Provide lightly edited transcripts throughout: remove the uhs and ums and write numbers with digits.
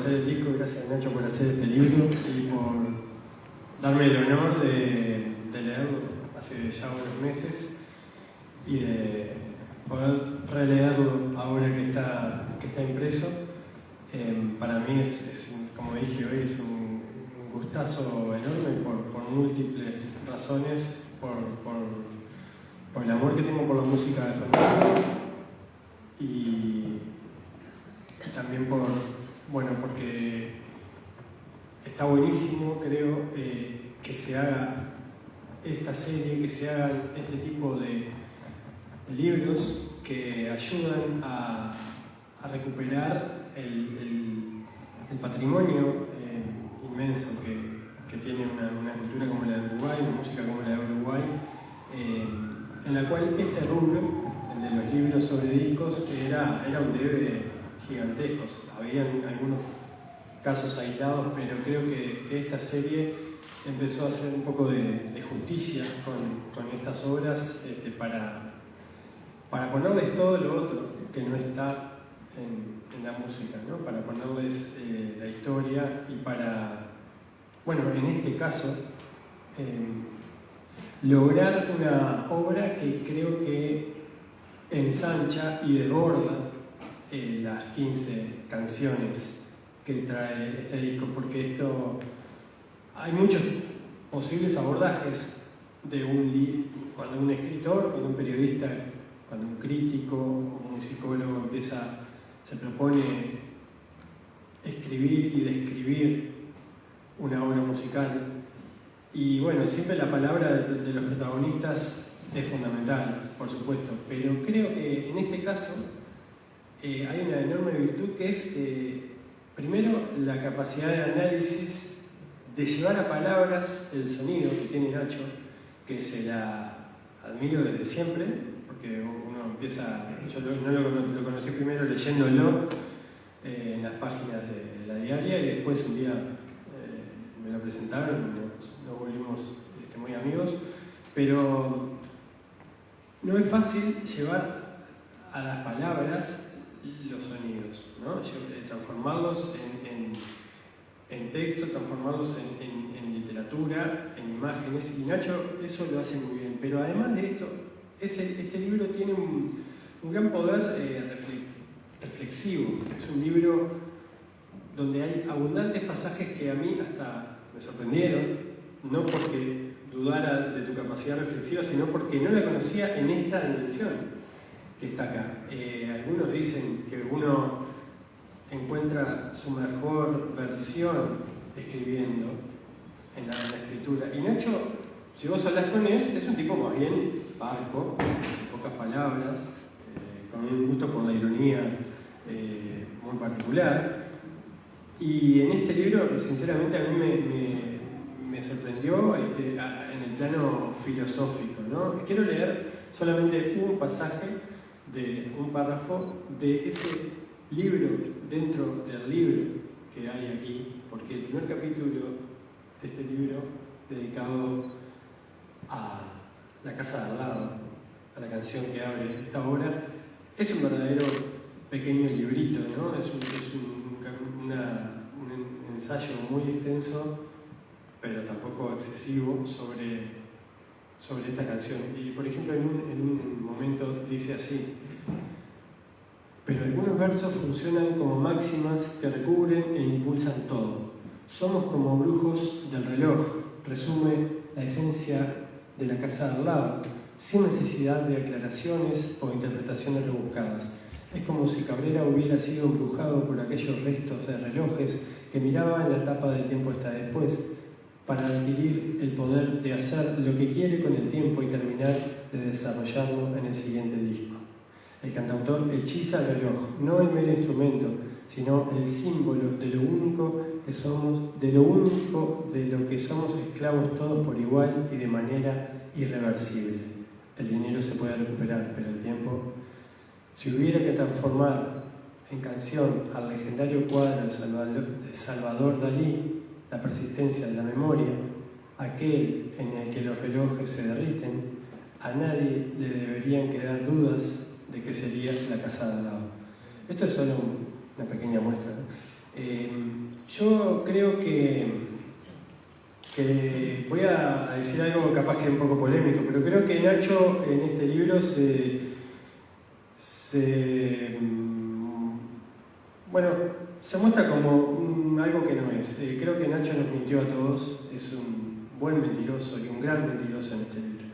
hacer el disco, gracias Nacho por hacer este libro y por darme el honor de leerlo hace ya unos meses y de poder releerlo ahora que está impreso. Para mí como dije hoy, es un gustazo enorme por múltiples razones, por el amor que tengo por la música de Fernando y también porque está buenísimo, creo, que se haga esta serie, que se hagan este tipo de libros que ayudan a recuperar el patrimonio inmenso que tiene una cultura como la de Uruguay, una música como la de Uruguay, en la cual este rubro, el de los libros sobre discos, era un debe gigantesco. Habían algunos casos aislados, pero creo que esta serie empezó a hacer un poco de justicia con estas obras para ponerles todo lo otro que no está en la música, ¿no? Para ponerles la historia y en este caso, lograr una obra que creo que ensancha y desborda las 15 canciones que trae este disco, porque hay muchos posibles abordajes cuando un escritor, cuando un periodista, cuando un crítico o un psicólogo se propone escribir y describir una obra musical. Y bueno, siempre la palabra de los protagonistas es fundamental, por supuesto, pero creo que en este caso hay una enorme virtud que es, primero, la capacidad de análisis, de llevar a palabras el sonido que tiene Nacho, que se la admiro desde siempre, porque uno empieza, yo lo conocí primero leyéndolo en las páginas de la diaria y después un día me lo presentaron y nos volvimos muy amigos, pero no es fácil llevar a las palabras los sonidos, ¿no? Transformarlos en texto, transformarlos en literatura, en imágenes, y Nacho eso lo hace muy bien. Pero además de esto, este libro tiene un gran poder reflexivo. Es un libro donde hay abundantes pasajes que a mí hasta me sorprendieron, no porque dudara de tu capacidad reflexiva, sino porque no la conocía en esta dimensión que está acá. Algunos dicen que uno encuentra su mejor versión escribiendo en la escritura. Y Nacho, si vos hablas con él, es un tipo más bien parco, pocas palabras, con un gusto por la ironía muy particular. Y en este libro, sinceramente, a mí me sorprendió en el plano filosófico, ¿no? Quiero leer solamente un pasaje de un párrafo de ese libro, dentro del libro que hay aquí, porque el primer capítulo de este libro, dedicado a La casa de al lado, a la canción que abre esta obra, es un verdadero pequeño librito, ¿no? Es un ensayo muy extenso, pero tampoco excesivo, sobre esta canción. Y por ejemplo, en un momento dice así: pero algunos versos funcionan como máximas que recubren e impulsan todo. Somos como brujos del reloj, resume la esencia de La casa de al lado, sin necesidad de aclaraciones o interpretaciones rebuscadas. Es como si Cabrera hubiera sido embrujado por aquellos restos de relojes que miraba en la tapa del tiempo está después, para adquirir el poder de hacer lo que quiere con el tiempo y terminar de desarrollarlo en el siguiente disco. El cantautor hechiza el reloj, no el mero instrumento, sino el símbolo de lo único que somos, de lo que somos esclavos todos por igual y de manera irreversible. El dinero se puede recuperar, pero el tiempo, si hubiera que transformar en canción al legendario cuadro de Salvador Dalí, La persistencia de la memoria, aquel en el que los relojes se derriten, a nadie le deberían quedar dudas de que sería La casa de al lado. Esto es solo una pequeña muestra, ¿no? Yo creo que voy a decir algo capaz que es un poco polémico, pero creo que Nacho en este libro se muestra como algo que no es. Creo que Nacho nos mintió a todos, es un buen mentiroso y un gran mentiroso en este libro.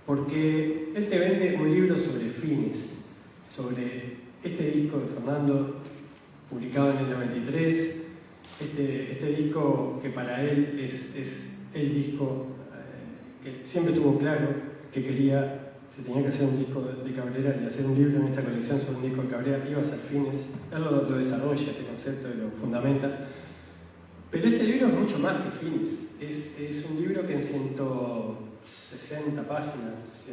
Porque él te vende un libro sobre Fines, sobre este disco de Fernando, publicado en el 93, este disco que para él es el disco que siempre tuvo claro que se tenía que hacer un disco de Cabrera y hacer un libro en esta colección sobre un disco de Cabrera, iba a ser Fines. Él lo desarrolla, este concepto, y lo fundamenta. Pero este libro es mucho más que Fines. Es un libro que en 160 páginas,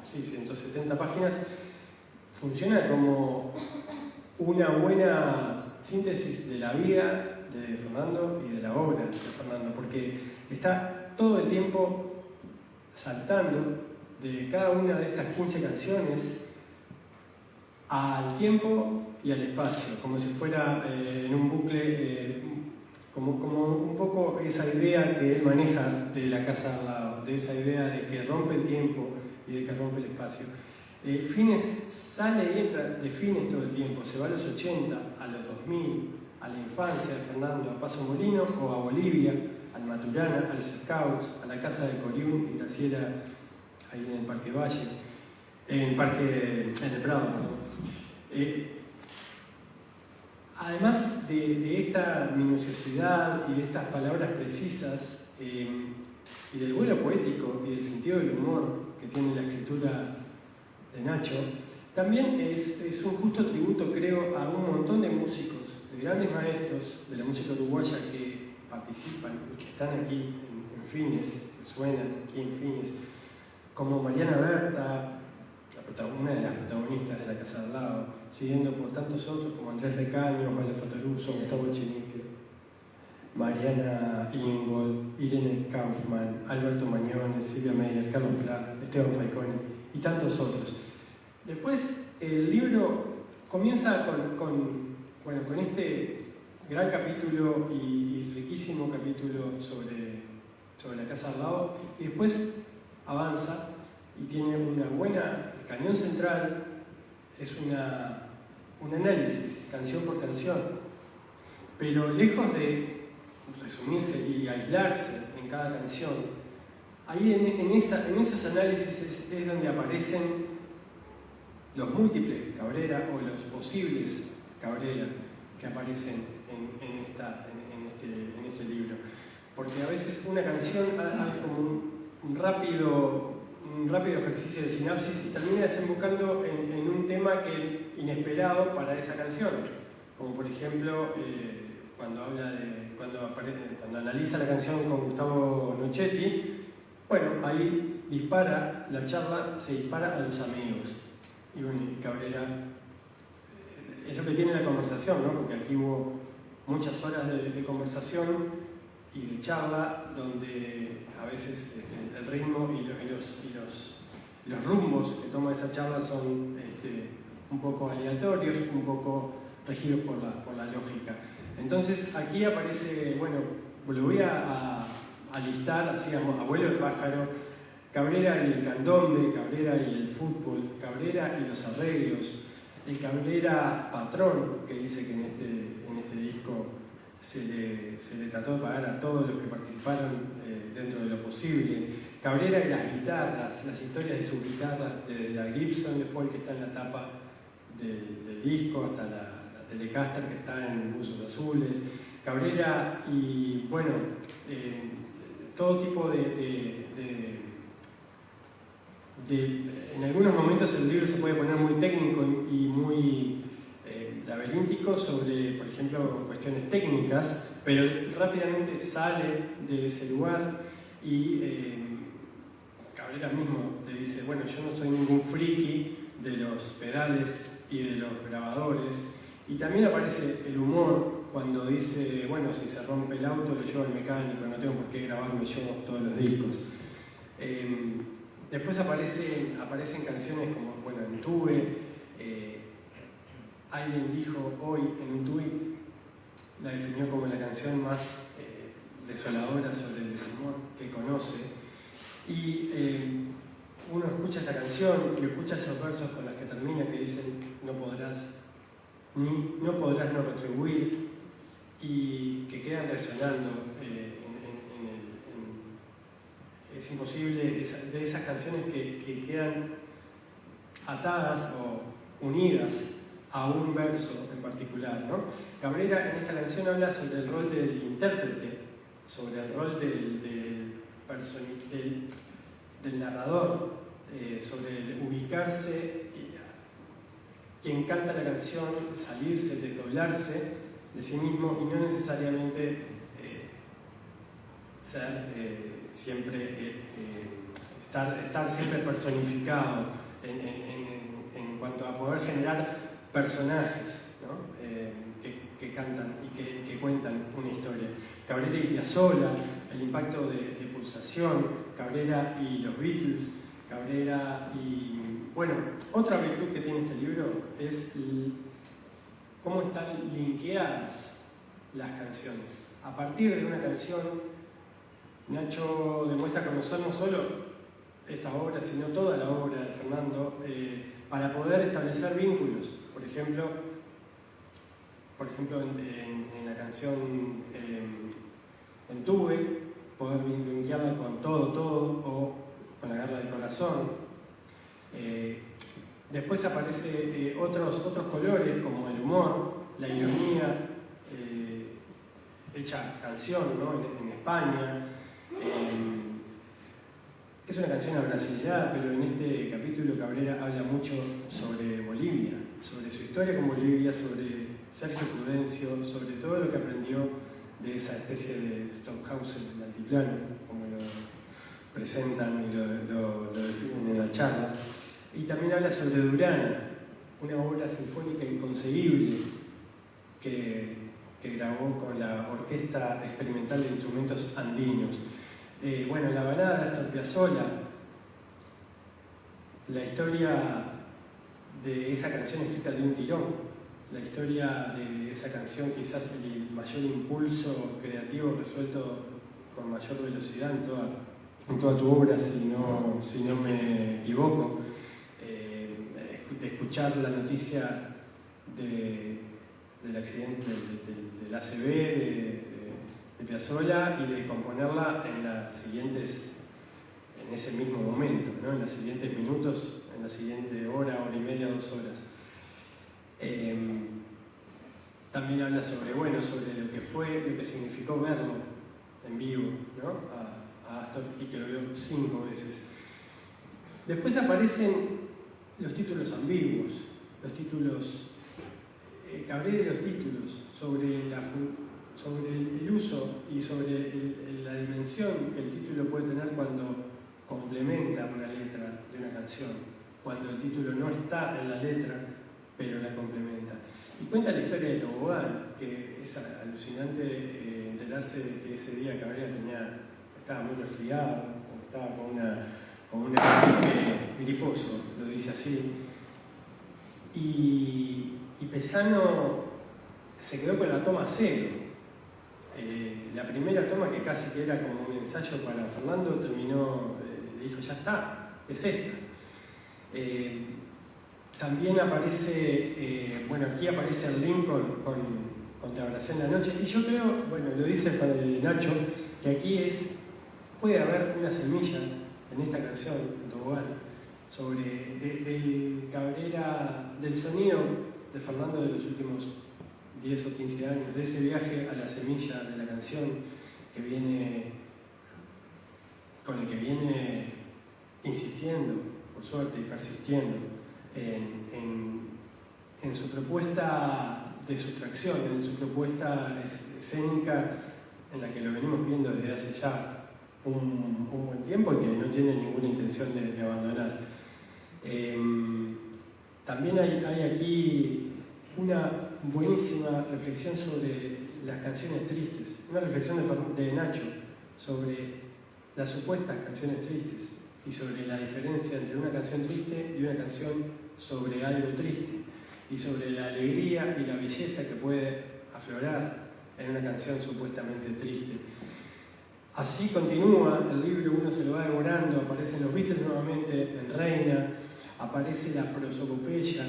170 páginas, funciona como una buena síntesis de la vida de Fernando y de la obra de Fernando, porque está todo el tiempo saltando de cada una de estas 15 canciones al tiempo y al espacio, como si fuera en un bucle, como un poco esa idea que él maneja de la casa al lado, de esa idea de que rompe el tiempo y de que rompe el espacio. Fines sale y entra de Fines todo el tiempo, se va a los 80, a los 2000, a la infancia de Fernando, a Paso Molino o a Bolivia, al Maturana, a los Scouts, a la casa de Coriún y Graciela ahí en el Parque Valle, en el Prado, perdón. Además de esta minuciosidad y de estas palabras precisas y del vuelo poético y del sentido del humor que tiene la escritura de Nacho, también es un justo tributo, creo, a un montón de músicos, de grandes maestros de la música uruguaya que participan y que están aquí en Fines, que suenan aquí en Fines, como Mariana Berta, una de las protagonistas de La Casa al Lado, siguiendo por tantos otros como Andrés Recaño, Juan Fatoruso, Gustavo Echenique, Mariana Ingold, Irene Kaufman, Alberto Mañones, Silvia Meyer, Carlos Pla, Esteban Falconi y tantos otros. Después el libro comienza con este gran capítulo y riquísimo capítulo sobre La Casa al Lado, y después avanza y tiene una buena... El cañón central es un análisis, canción por canción, pero lejos de resumirse y aislarse en cada canción, ahí en esos análisis es donde aparecen los múltiples Cabrera o los posibles Cabrera que aparecen en este libro. Porque a veces una canción hay como un rápido ejercicio de sinapsis y termina desembocando en un tema inesperado para esa canción. Como por ejemplo, cuando analiza la canción con Gustavo Nochetti, bueno, ahí la charla se dispara a los amigos. Y bueno, y Cabrera es lo que tiene la conversación, ¿no? Porque aquí hubo muchas horas de conversación y de charla donde a veces el ritmo y los rumbos que toma esa charla son un poco aleatorios, un poco regidos por la lógica. Entonces aquí aparece, bueno, lo voy a listar, así, Abuelo del Pájaro, Cabrera y el candombe, Cabrera y el fútbol, Cabrera y los arreglos, el Cabrera patrón, que dice que en este disco se le trató de pagar a todos los que participaron dentro de lo posible, Cabrera y las guitarras, las historias de sus guitarras, desde la Gibson de Paul, que está en la tapa del disco, hasta la Telecaster, que está en Buzos Azules, Cabrera y, bueno, todo tipo en algunos momentos el libro se puede poner muy técnico y muy laberíntico sobre, por ejemplo, cuestiones técnicas, pero rápidamente sale de ese lugar y Cabrera mismo le dice, bueno, yo no soy ningún friki de los pedales y de los grabadores, y también aparece el humor cuando dice, bueno, si se rompe el auto lo llevo al mecánico, no tengo por qué grabarme yo todos los discos. Después aparecen canciones como, bueno, en Tuve, alguien dijo hoy en un tuit la definió como la canción más desoladora sobre el desamor que conoce. Y uno escucha esa canción y escucha esos versos con los que termina, que dicen no podrás no retribuir, y que quedan resonando es imposible, de esas canciones que quedan atadas o unidas a un verso en particular, ¿no? Cabrera en esta canción habla sobre el rol del intérprete, sobre el rol del narrador, sobre el ubicarse, quien canta la canción, salirse, desdoblarse de sí mismo y no necesariamente ser siempre, estar siempre personificado en cuanto a poder generar personajes, ¿no? Que cantan y que cuentan una historia. Cabrera y Piazzolla, el impacto de pulsación, Cabrera y los Beatles, Cabrera y... Bueno, otra virtud que tiene este libro es cómo están linkeadas las canciones. A partir de una canción, Nacho demuestra conocer no solo esta obra, sino toda la obra de Fernando, para poder establecer vínculos. Por ejemplo en la canción En Tuve, poder linkearla con Todo o con La Garra del Corazón. Después aparecen otros colores como el humor, la ironía, hecha canción, ¿no? en España. Es una canción abrasilera, pero en este capítulo Cabrera habla mucho sobre Bolivia, sobre su historia con Bolivia, sobre Sergio Prudencio, sobre todo lo que aprendió de esa especie de Stockhausen del altiplano, como lo presentan y lo definen en la charla. Y también habla sobre Durana, una obra sinfónica inconcebible que grabó con la Orquesta Experimental de Instrumentos Andinos. Bueno, la balada de Astor Piazzolla, la historia de esa canción escrita de un tirón, la historia de esa canción, quizás el mayor impulso creativo resuelto con mayor velocidad en toda tu obra, si no me equivoco. De escuchar la noticia del accidente del ACV de Piazzolla y de componerla en ese mismo momento, ¿no? En los siguientes minutos, en la siguiente hora y media, 2 horas. También habla sobre lo que significó verlo en vivo, ¿no? a Astor, y que lo vio 5 veces. Después aparecen los títulos ambiguos, Cabrera y los títulos, sobre el uso y sobre la dimensión que el título puede tener cuando complementa una letra de una canción, cuando el título no está en la letra, pero la complementa. Y cuenta la historia de Tobogán, que es alucinante enterarse de que ese día Cabrera estaba muy resfriado, o estaba con un griposo, lo dice así. Y Pesano se quedó con la toma 0. La primera toma, que casi que era como un ensayo para Fernando, terminó, le dijo, ya está, es esta. También aparece, aquí aparece el link con Te abracé en la noche, y yo creo, lo dice Nacho, que aquí puede haber una semilla en esta canción, Tobogán, del Cabrera, del sonido de Fernando de los últimos 10 o 15 años, de ese viaje a la semilla de la canción con el que viene insistiendo, por suerte, y persistiendo en su propuesta de sustracción, en su propuesta escénica, en la que lo venimos viendo desde hace ya un buen tiempo y que no tiene ninguna intención de abandonar. También hay aquí una buenísima reflexión sobre las canciones tristes, una reflexión de Nacho sobre las supuestas canciones tristes y sobre la diferencia entre una canción triste y una canción sobre algo triste, y sobre la alegría y la belleza que puede aflorar en una canción supuestamente triste. Así continúa el libro, uno se lo va devorando, aparecen los Beatles nuevamente en Reina, aparece la prosopopeya,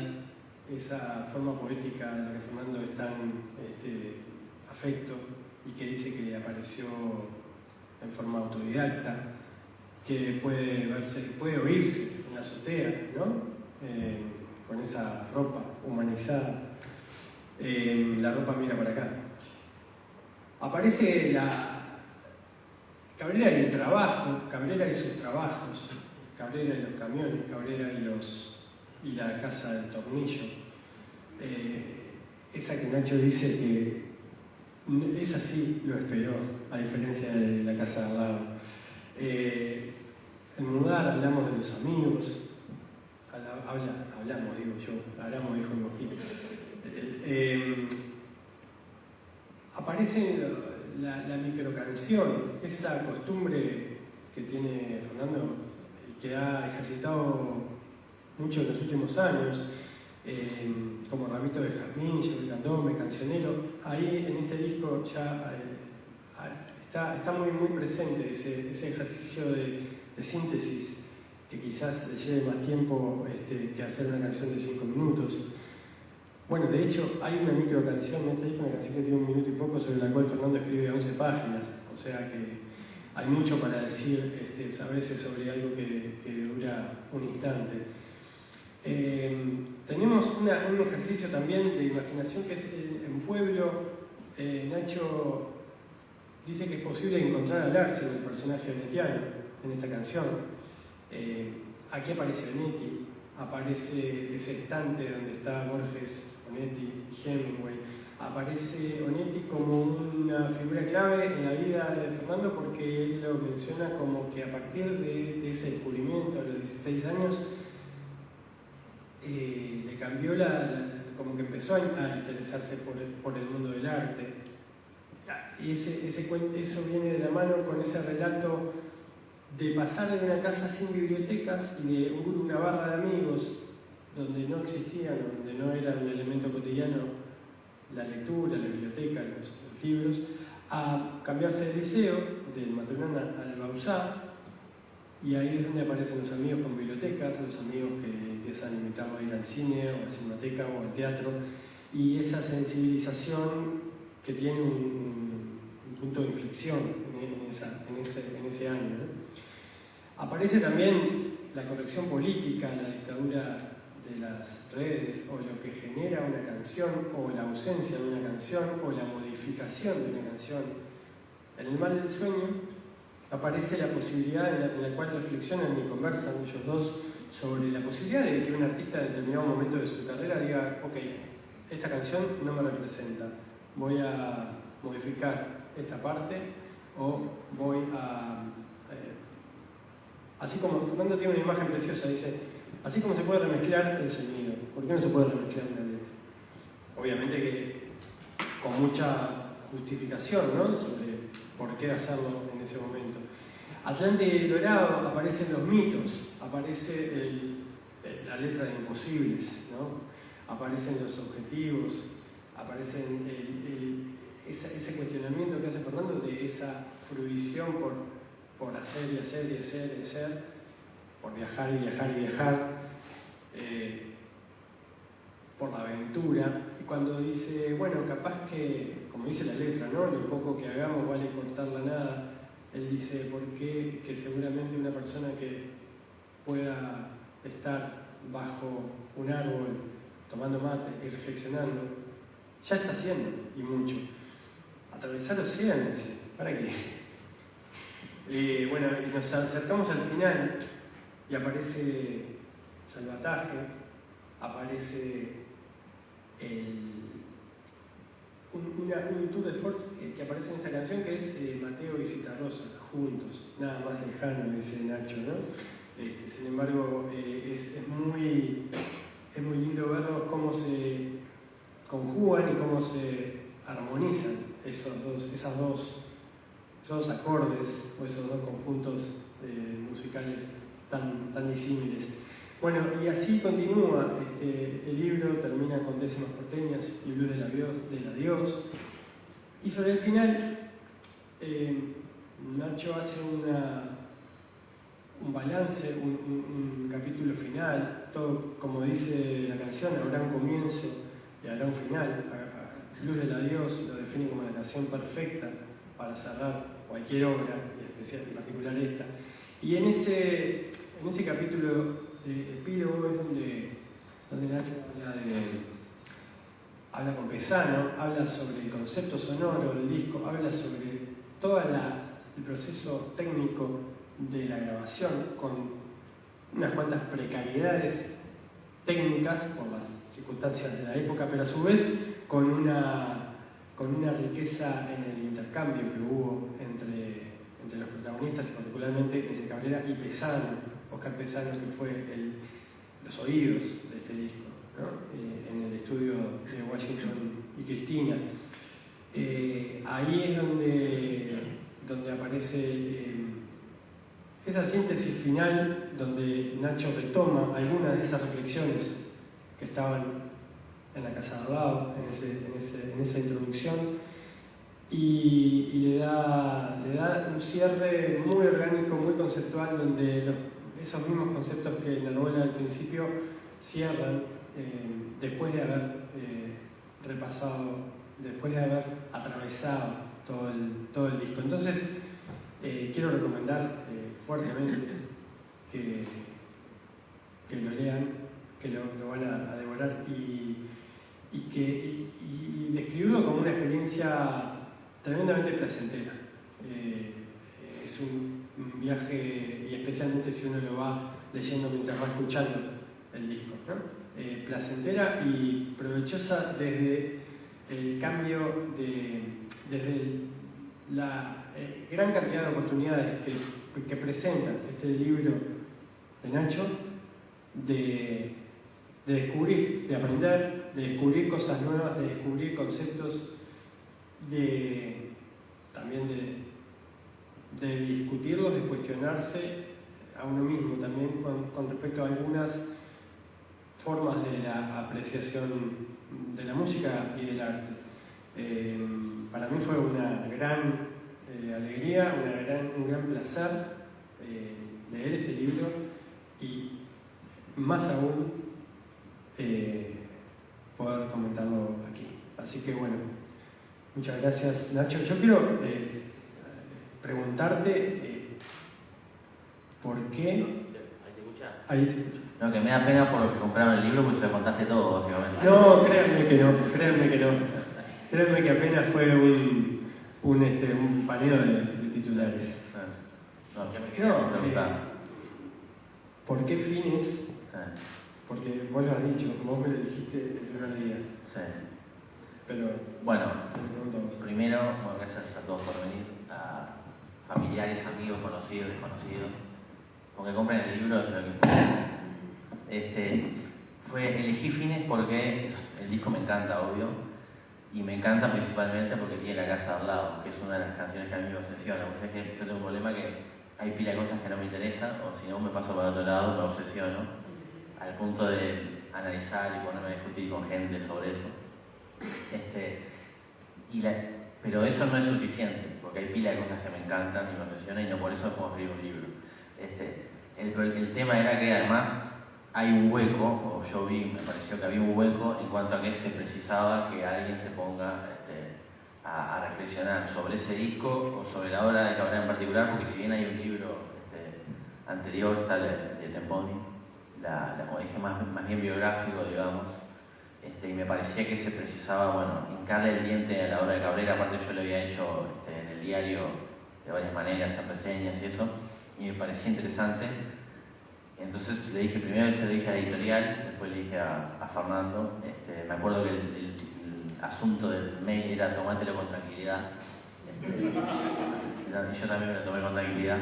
esa forma poética de la que Fernando es tan afecto y que dice que apareció en forma autodidacta, que puede oírse en la azotea, ¿no? Con esa ropa humanizada. La ropa mira para acá. Aparece Cabrera y el trabajo, Cabrera y sus trabajos, Cabrera y los camiones, Cabrera y la casa del tornillo. Esa que Nacho dice que esa sí lo esperó, a diferencia de la casa de al lado. En Mudar hablamos de los amigos, hablamos, digo yo, hablamos, dijo el mosquito. Aparece la microcanción, esa costumbre que tiene Fernando y que ha ejercitado mucho en los últimos años, como Ramito de Jazmín, Jerry Candombe, Cancionero. Ahí en este disco ya está muy, muy presente ese ejercicio de síntesis que quizás le lleve más tiempo que hacer una canción de 5 minutos. Bueno, de hecho, hay una microcanción en este disco, una canción que tiene 1 minuto y poco, sobre la cual Fernando escribe 11 páginas, o sea que hay mucho para decir a veces sobre algo que dura un instante. Tenemos un ejercicio también de imaginación que es en Pueblo. Nacho dice que es posible encontrar a Larsen, el personaje onetiano, en esta canción. Aquí aparece Onetti, aparece ese estante donde está Borges, Onetti y Hemingway. Aparece Onetti como una figura clave en la vida de Fernando porque él lo menciona como que a partir de ese descubrimiento a los 16 años le cambió como que empezó a interesarse por el mundo del arte. Y eso viene de la mano con ese relato de pasar de una casa sin bibliotecas y de una barra de amigos donde no existían, donde no era un elemento cotidiano la lectura, la biblioteca, los libros, a cambiarse de liceo, del Maternal al Bauzá, y ahí es donde aparecen los amigos con bibliotecas, los amigos que empiezan a invitarlo a ir al cine o a la cinemateca o al teatro, y esa sensibilización que tiene un punto de inflexión en ese año, ¿no? Aparece también la corrección política, la dictadura de las redes, o lo que genera una canción, o la ausencia de una canción, o la modificación de una canción. En El mal del sueño aparece la posibilidad en la cual reflexionan y conversan ellos dos sobre la posibilidad de que un artista en determinado momento de su carrera diga: ok, esta canción no me representa, voy a modificar esta parte, o voy a... así como Fernando tiene una imagen preciosa, dice: así como se puede remezclar el sonido, ¿por qué no se puede remezclar una letra? Obviamente que con mucha justificación, ¿no?, sobre por qué hacerlo en ese momento. Atlante Dorado, aparecen los mitos, aparece la letra de Imposibles, ¿no?, aparecen los objetivos, aparecen ese cuestionamiento que hace Fernando de esa fruición por hacer y hacer y hacer y hacer, por viajar y viajar y viajar, por la aventura. Y cuando dice, bueno, capaz que, como dice la letra, ¿no?, lo poco que hagamos vale cortar la nada, él dice: ¿por qué que seguramente una persona que pueda estar bajo un árbol tomando mate y reflexionando ya está haciendo, y mucho? Atravesar océanos, dice, ¿para qué? Bueno, y nos acercamos al final y aparece Salvataje, aparece un tour de force que aparece en esta canción, que es Mateo y Citarrosa, juntos, nada más lejano, dice Nacho, ¿no? Sin embargo, es muy lindo verlos cómo se conjugan y cómo se armonizan esos dos acordes o esos dos conjuntos musicales tan disímiles. Bueno, y así continúa este libro, termina con Décimas porteñas y Blues del adiós. Y sobre el final, Nacho hace un balance, un capítulo final, todo como dice la canción, habrá un comienzo y habrá un final. Luz del Adiós lo define como la canción perfecta para cerrar cualquier obra, y especial, en particular esta. Y en ese capítulo de Epílogo es donde Nacho habla con Pesano, habla sobre el concepto sonoro del disco, habla sobre todo el proceso técnico de la grabación, con unas cuantas precariedades técnicas por las circunstancias de la época, pero a su vez con una riqueza en el intercambio que hubo entre los protagonistas y particularmente entre Cabrera y Pesano, Oscar Pesano, que fue los oídos de este disco, ¿no? En el estudio de Washington y Cristina. Ahí es donde aparece esa síntesis final, donde Nacho retoma algunas de esas reflexiones que estaban en la casa de al lado, en esa introducción, y le da un cierre muy orgánico, muy conceptual, donde esos mismos conceptos que en la novela al principio cierran después de haber repasado, después de haber atravesado todo el disco. Entonces, quiero recomendar fuertemente que lo lean, que lo van a devorar y describirlo como una experiencia tremendamente placentera. Es un viaje, y especialmente si uno lo va leyendo mientras va escuchando el disco, ¿no? Placentera y provechosa desde el cambio, desde la gran cantidad de oportunidades que presenta este libro de Nacho, de descubrir, de aprender, de descubrir cosas nuevas, de descubrir conceptos, también de discutirlos, de cuestionarse a uno mismo también con respecto a algunas formas de la apreciación de la música y del arte. Para mí fue una gran alegría, un gran placer leer este libro y más aún poder comentarlo aquí. Así que bueno, muchas gracias, Nacho. Yo quiero preguntarte por qué... ¿Ahí se escucha? Ahí se escucha. No, que me da pena por los que compraron el libro, pues se lo contaste todo, básicamente. No, créanme que no. Créanme que apenas fue un paneo de titulares. No, ¿qué me quería preguntar? ¿Por qué fines? Porque vos lo has dicho, vos me lo dijiste el primer día. Sí. Pero bueno, te lo pregunto a vos. Primero, gracias a todos por venir, a familiares, amigos, conocidos, desconocidos. Porque compren el libro, es lo que importa. Elegí Fines porque el disco me encanta, obvio, y me encanta principalmente porque tiene La Casa al lado, que es una de las canciones que a mí me obsesiona. Porque es que yo tengo un problema que hay pila de cosas que no me interesan, o si no me paso para otro lado, me obsesiono, al punto de analizar y ponerme a discutir con gente sobre eso. Pero eso no es suficiente, porque hay pila de cosas que me encantan y me obsesionan, y no por eso me puedo escribir un libro. El tema era que además hay un hueco, o yo me pareció que había un hueco en cuanto a que se precisaba que alguien se ponga a reflexionar sobre ese disco o sobre la obra de Cabrera en particular, porque si bien hay un libro anterior, está de Temponi, como dije, más bien biográfico, digamos, y me parecía que se precisaba, hincarle el diente a la obra de Cabrera. Aparte yo lo había hecho en el diario de varias maneras, en reseñas y eso, y me parecía interesante. Entonces le dije, primero se lo dije a la editorial, después le dije a Fernando. Me acuerdo que el asunto del mail era tomátelo con tranquilidad. Y yo también me lo tomé con tranquilidad.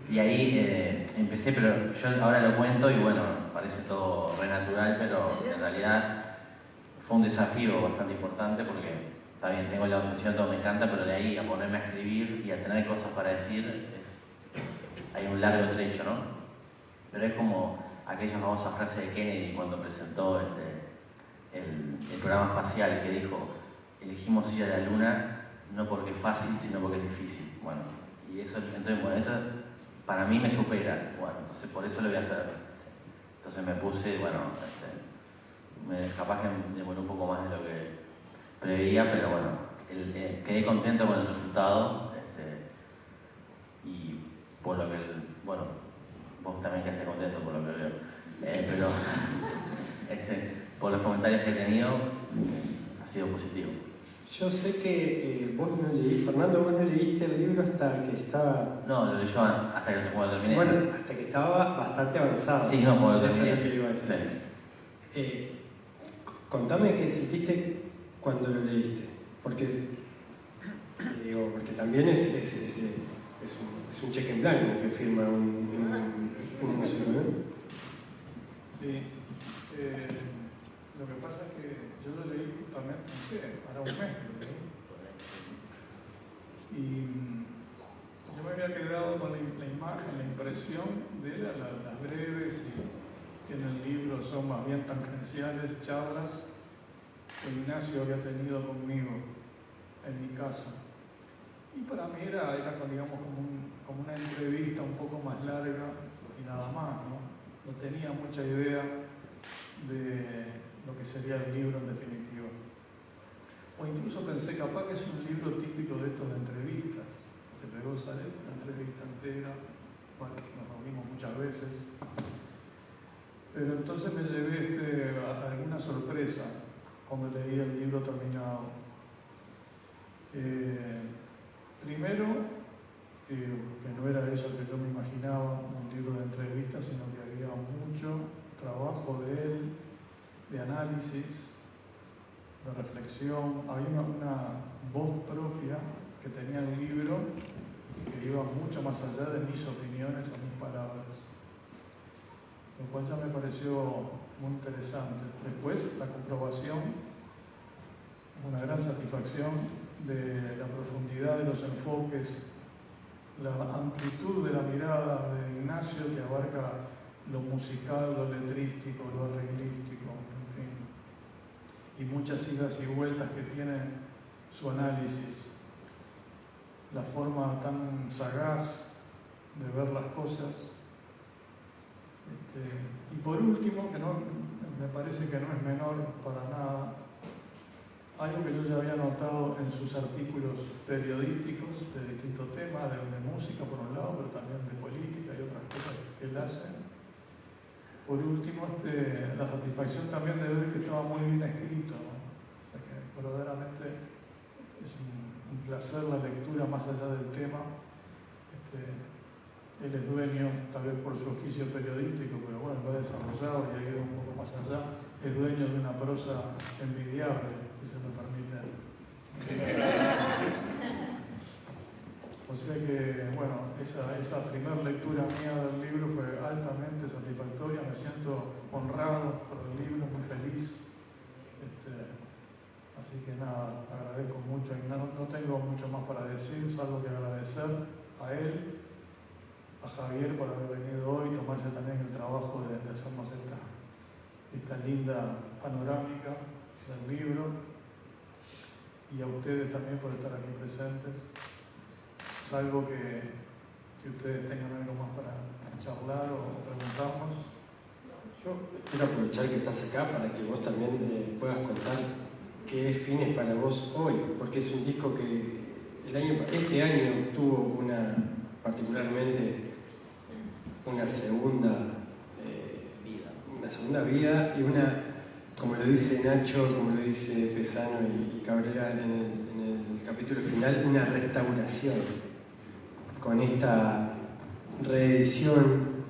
Y ahí empecé, pero yo ahora lo cuento y parece todo re natural, pero en realidad fue un desafío bastante importante porque, está bien, tengo la obsesión, todo me encanta, pero de ahí a ponerme a escribir y a tener cosas para decir, hay un largo trecho, ¿no? Pero es como aquella famosa frase de Kennedy cuando presentó el programa espacial, que dijo: elegimos ir a la luna no porque es fácil, sino porque es difícil. Bueno, y eso, entonces, bueno, esto para mí me supera. Bueno, entonces por eso lo voy a hacer. Entonces me puse, bueno, capaz que me demoró un poco más de lo que preveía, pero bueno, quedé contento con el resultado. Y por lo que, bueno, vos también quedaste contento por lo que veo. Pero por los comentarios que he tenido, ha sido positivo. Yo sé que Fernando, vos no leíste el libro hasta que estaba... No, lo leyó hasta que cuando terminé. Bueno, hasta que estaba bastante avanzado. Sí, no, cuando eso terminé. es lo que iba a decir. Sí. Contame qué sentiste cuando lo leíste, porque también es un cheque en blanco que firma un músico, ¿no? Sí. Lo que pasa es que yo lo leí justamente, no sé, para un mes lo leí. Y yo me había quedado con la imagen, la impresión de las breves y que en el libro son más bien tangenciales charlas que Ignacio había tenido conmigo en mi casa. Y para mí era digamos, como una entrevista un poco más larga y nada más, ¿no? No tenía mucha idea de lo que sería el libro en definitiva. O incluso pensé, capaz que es un libro típico de estos de entrevistas. De luego sale una entrevista entera, bueno, nos reunimos muchas veces. Pero entonces me llevé alguna sorpresa cuando leí el libro terminado. Primero, que no era eso que yo me imaginaba, un libro de entrevistas, sino que había mucho trabajo de él, de análisis, de reflexión. Había una voz propia que tenía el libro que iba mucho más allá de mis opiniones o mis palabras, lo cual ya me pareció muy interesante. Después, la comprobación, una gran satisfacción de la profundidad de los enfoques, la amplitud de la mirada de Ignacio, que abarca lo musical, lo letrístico, lo arreglístico, en fin, y muchas idas y vueltas que tiene su análisis, la forma tan sagaz de ver las cosas. Y por último, que no, me parece que no es menor para nada, algo que yo ya había notado en sus artículos periodísticos de distintos temas, de música por un lado, pero también de política y otras cosas que él hace. Por último, la satisfacción también de ver que estaba muy bien escrito, ¿no? O sea que verdaderamente es un placer la lectura más allá del tema. Él es dueño, tal vez por su oficio periodístico, pero bueno, lo ha desarrollado y ha ido un poco más allá, es dueño de una prosa envidiable, si se me permite. O sea que, bueno, esa primera lectura mía del libro fue altamente satisfactoria, me siento honrado por el libro, muy feliz. Así que nada, agradezco mucho, no tengo mucho más para decir, salvo que agradecer a él, a Javier por haber venido hoy, tomarse también el trabajo de hacernos esta linda panorámica del libro, y a ustedes también por estar aquí presentes, salvo que ustedes tengan algo más para charlar o preguntarnos. Yo quiero aprovechar que estás acá para que vos también puedas contar qué es Fines para vos hoy, porque es un disco que este año tuvo particularmente una segunda vida y como lo dice Nacho, como lo dice Pesano y Cabrera en el capítulo final, una restauración con esta reedición,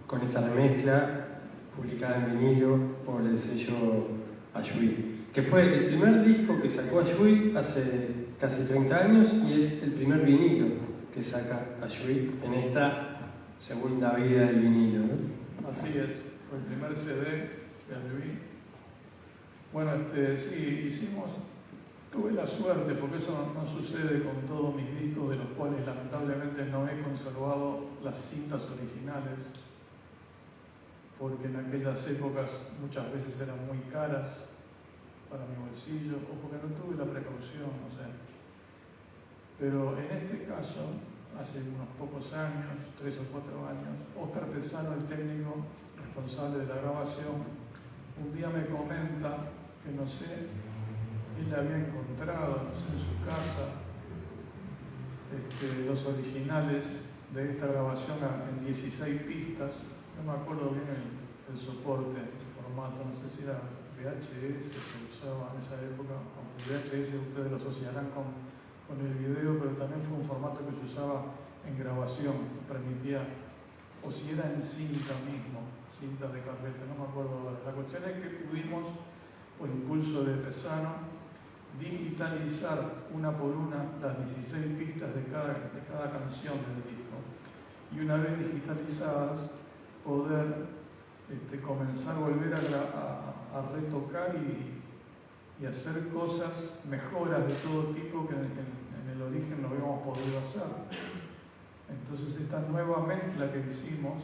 con esta remezcla publicada en vinilo por el sello Ayuí, que fue el primer disco que sacó Ayuí hace casi 30 años y es el primer vinilo que saca Ayuí en esta segunda vida del vinilo, ¿no? Así es, fue el primer CD de Ayuí. Bueno, sí, tuve la suerte, porque eso no sucede con todos mis discos, de los cuales lamentablemente no he conservado las cintas originales, porque en aquellas épocas muchas veces eran muy caras para mi bolsillo o porque no tuve la precaución, no sé. Pero en este caso, hace unos pocos años, 3 o 4 años, Óscar Pesano, el técnico responsable de la grabación, un día me comenta que, no sé, él había encontrado, no sé, en su casa, los originales de esta grabación en 16 pistas, no me acuerdo bien el soporte, el formato, no sé si era VHS, se usaba en esa época, aunque VHS ustedes lo asociarán con el video, pero también fue un formato que se usaba en grabación, que permitía, o si era en cinta mismo, cinta de carrete, no me acuerdo ahora. La cuestión es que pudimos, por impulso de Pesano, digitalizar una por una las 16 pistas de cada canción del disco. Y una vez digitalizadas, poder comenzar a volver a retocar y hacer cosas, mejoras de todo tipo que en el origen no habíamos podido hacer. Entonces esta nueva mezcla que hicimos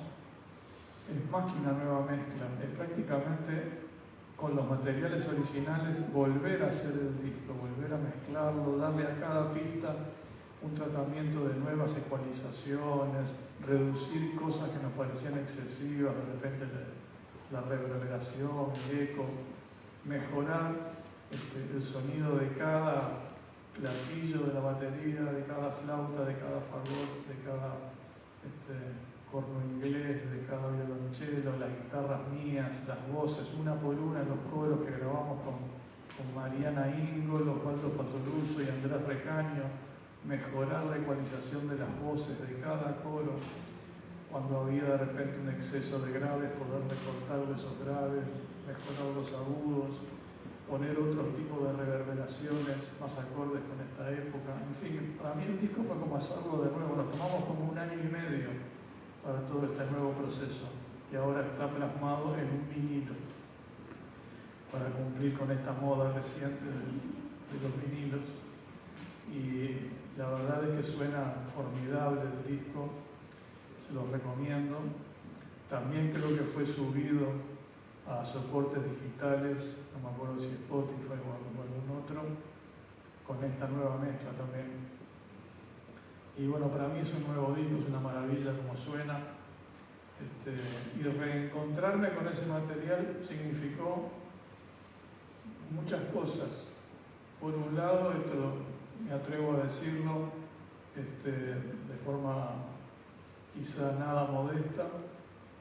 es más que una nueva mezcla, es prácticamente con los materiales originales volver a hacer el disco, volver a mezclarlo, darle a cada pista un tratamiento de nuevas ecualizaciones, reducir cosas que nos parecían excesivas, de repente la reverberación, el eco, mejorar el sonido de cada platillo de la batería, de cada flauta, de cada fagot, de cada corno inglés, de cada violonchelo, las guitarras mías, las voces, una por una, los coros que grabamos con Mariana Ingol, Osvaldo Fatoluso y Andrés Recaño, mejorar la ecualización de las voces de cada coro, cuando había de repente un exceso de graves, poder recortar esos graves, mejorar los agudos, poner otro tipo de reverberaciones más acordes con esta época. En fin, para mí el disco fue como hacerlo de nuevo, nos tomamos como 1 año y medio para todo este nuevo proceso, que ahora está plasmado en un vinilo, para cumplir con esta moda reciente de los vinilos. Y la verdad es que suena formidable el disco, se los recomiendo. También creo que fue subido a soportes digitales, no me acuerdo si Spotify o algún otro, con esta nueva mezcla también. Y bueno, para mí es un nuevo disco, es una maravilla como suena. Y reencontrarme con ese material significó muchas cosas. Por un lado, me atrevo a decirlo de forma quizá nada modesta,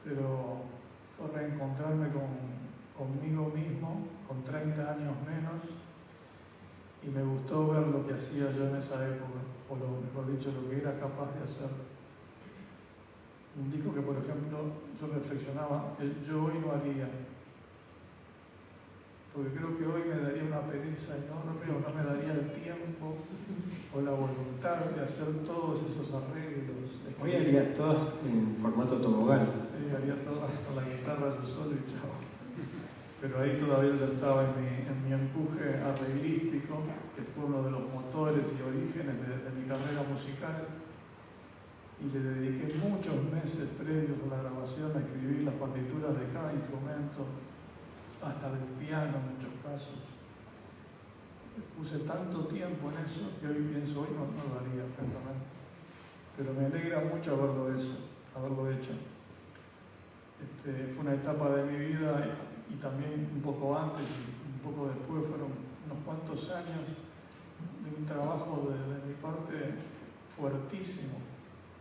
pero fue reencontrarme conmigo mismo, con 30 años menos, y me gustó ver lo que hacía yo en esa época, o mejor dicho, lo que era capaz de hacer. Un disco que, por ejemplo, yo reflexionaba que yo hoy no haría, porque creo que hoy me daría una pereza enorme, o no me daría el tiempo o la voluntad de hacer todos esos arreglos. Hoy harías todas en formato tobogán. Sí, haría todas con la guitarra yo solo y chao. Pero ahí todavía yo estaba en mi empuje arreglístico, que fue uno de los motores y orígenes de mi carrera musical, y le dediqué muchos meses previos a la grabación a escribir las partituras de cada instrumento, hasta del piano en muchos casos. Puse tanto tiempo en eso que hoy pienso, hoy no lo haría, francamente. Pero me alegra mucho haberlo hecho. Fue una etapa de mi vida y también un poco antes y un poco después, fueron unos cuantos años de un trabajo de mi parte fuertísimo,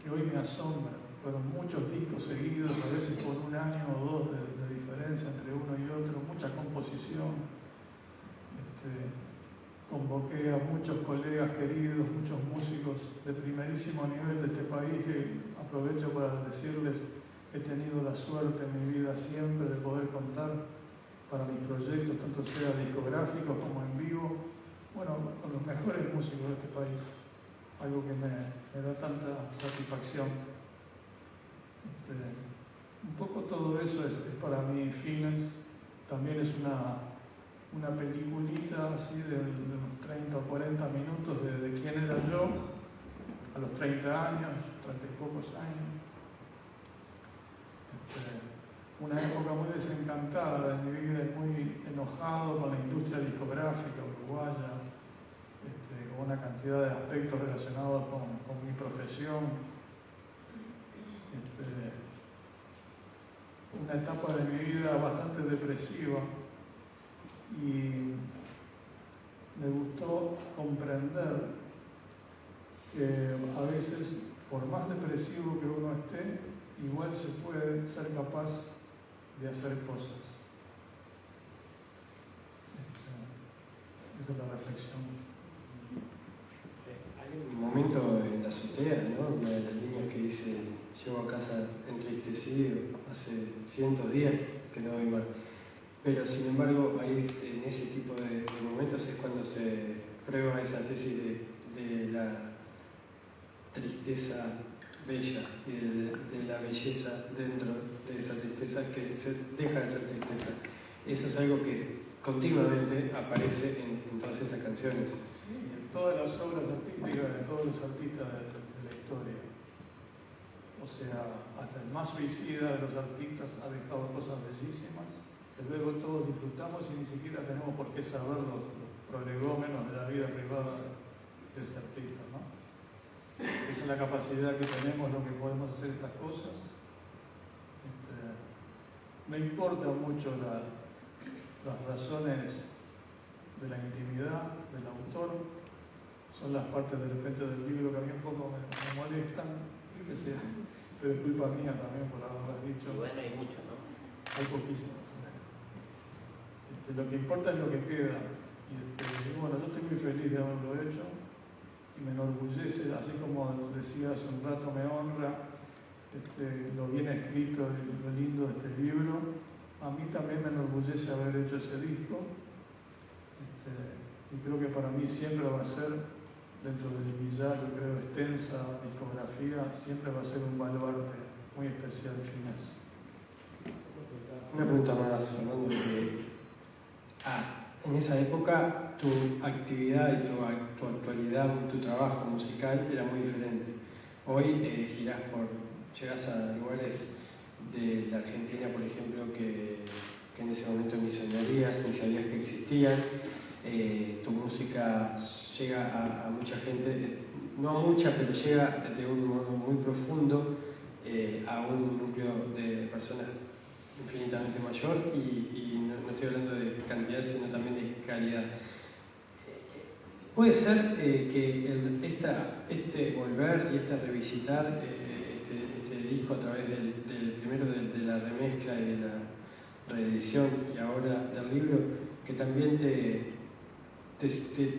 que hoy me asombra. Fueron muchos discos seguidos, a veces por 1 año o 2 de diferencia entre uno y otro, mucha composición. Convoqué a muchos colegas queridos, muchos músicos de primerísimo nivel de este país, que aprovecho para decirles, he tenido la suerte en mi vida siempre de poder contar para mis proyectos, tanto sea discográficos como en vivo, bueno, con los mejores músicos de este país, algo que me da tanta satisfacción. Un poco todo eso es para mí fines. También es una peliculita así de unos 30 o 40 minutos de quién era yo a los 30 años, 30 y pocos años. una época muy desencantada de mi vida, muy enojado con la industria discográfica uruguaya, con una cantidad de aspectos relacionados con mi profesión. Una etapa de mi vida bastante depresiva, y me gustó comprender que a veces, por más depresivo que uno esté, igual se puede ser capaz de hacer cosas. Esa es la reflexión. Hay un momento en la azotea, ¿no? Una de las líneas que dice: llego a casa entristecido, hace cientos días que no doy más. Pero sin embargo, ahí en ese tipo de momentos es cuando se prueba esa tesis de la tristeza bella y de la belleza dentro de esa tristeza, que se deja de ser tristeza. Eso es algo que continuamente aparece en todas estas canciones. Sí, en todas las obras artísticas de todos los artistas de la historia. O sea, hasta el más suicida de los artistas ha dejado cosas bellísimas que luego todos disfrutamos y ni siquiera tenemos por qué saber los prolegómenos de la vida privada de ese artista, ¿no? Esa es la capacidad que tenemos, lo que podemos hacer estas cosas. No importa mucho las razones de la intimidad del autor, son las partes de repente del libro que a mí un poco me molestan, que sea, pero es culpa mía también por haberlas dicho. Y bueno, hay mucho, ¿no? Hay poquísimas. Lo que importa es lo que queda. Y bueno, yo estoy muy feliz de haberlo hecho y me enorgullece, así como decía hace un rato, me honra lo bien escrito y lo lindo de este libro. A mí también me enorgullece haber hecho ese disco, y creo que para mí siempre va a ser, dentro de mi ya, yo creo, extensa discografía, siempre va a ser un baluarte muy especial, Fines. Una pregunta más, Fernando. En esa época tu actividad y tu actualidad, tu trabajo musical era muy diferente. Hoy llegas a lugares de la Argentina, por ejemplo, que en ese momento ni soñarías, ni sabías que existían. Tu música llega a mucha gente, no a mucha, pero llega de un modo muy profundo a un núcleo de personas infinitamente mayor, y no estoy hablando de cantidad, sino también de calidad. Puede ser que este volver y revisitar este disco a través primero de la remezcla y de la reedición y ahora del libro, que también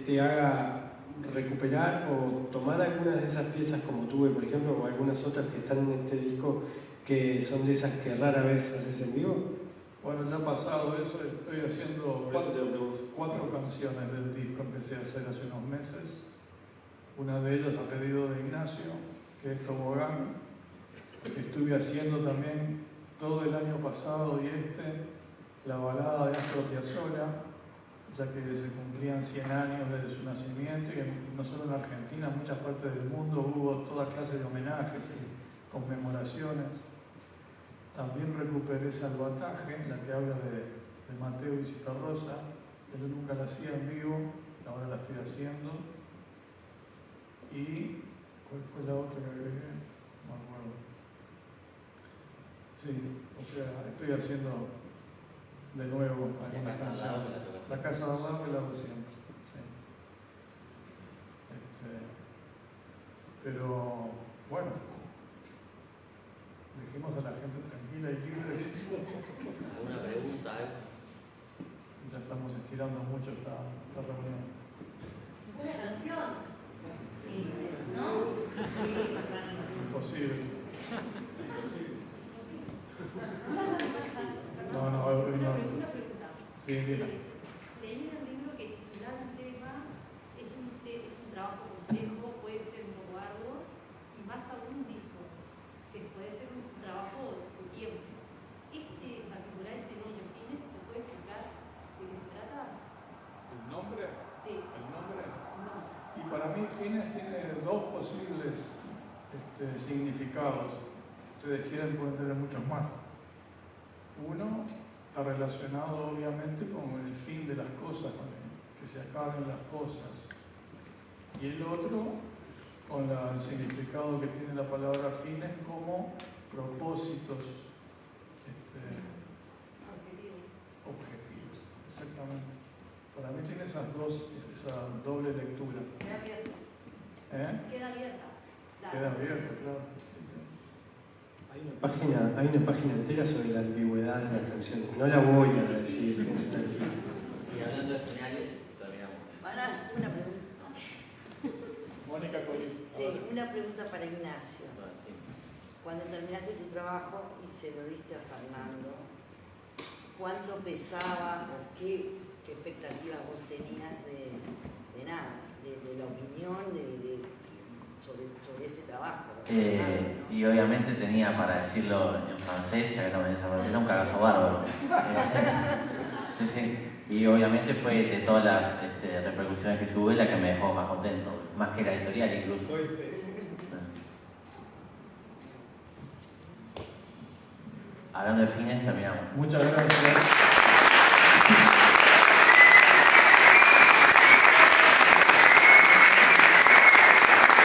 te haga recuperar o tomar algunas de esas piezas como tuve, por ejemplo, o algunas otras que están en este disco, que son de esas que rara vez haces en vivo? Bueno, ya ha pasado eso, estoy haciendo 4 canciones del disco, empecé a hacer hace unos meses. Una de ellas a pedido de Ignacio, que es Tobogán, que estuve haciendo también todo el año pasado y la balada de Astor Piazzolla, ya que se cumplían 100 años desde su nacimiento, y no solo en Argentina, en muchas partes del mundo hubo toda clase de homenajes y conmemoraciones. También recuperé Salvataje, la que habla de Mateo y Citarrosa, que yo nunca la hacía en vivo, ahora la estoy haciendo. ¿Y cuál fue la otra que agregué? No me acuerdo. Sí, o sea, estoy haciendo de nuevo alguna canción. La casa de al lado que la hago siempre. Sí. Pero bueno, dejemos a la gente tranquila y libre. ¿Alguna pregunta? Ya estamos estirando mucho esta reunión. Una canción. Sí, ¿no? Imposible. No, hoy no. Una pregunta. Sí, dila. Leí en el libro que titular un tema es un trabajo complejo, puede ser un poco arduo, y más aún un disco, que puede ser un trabajo de tiempo. En particular ese nombre, Fines, ¿se puede explicar de qué se trata? ¿El nombre? Sí. ¿El nombre? No. Y para mí Fines tiene 2 posibles significados. Si ustedes quieren pueden tener muchos más. Uno está relacionado obviamente con el fin de las cosas, con que se acaben las cosas. Y el otro con el significado que tiene la palabra fines como propósitos, objetivos, exactamente. Para mí tiene esa doble lectura. Queda abierta. Queda abierta. Queda abierta, claro. Hay una página entera sobre la ambigüedad de las canciones. No la voy a decir. Y hablando de finales, terminamos. Para una pregunta. Mónica Colín. Sí, una pregunta para Ignacio. Bueno, sí. Cuando terminaste tu trabajo y se lo diste a Fernando, ¿cuánto pesaba o qué expectativas vos tenías de nada, de la opinión sobre ese trabajo? Y obviamente tenía para decirlo en francés, ya que no me desapareció, un cagazo bárbaro. Sí, sí. Y obviamente fue de todas las repercusiones que tuve la que me dejó más contento, más que la editorial incluso. Hablando de fines, terminamos. Muchas gracias.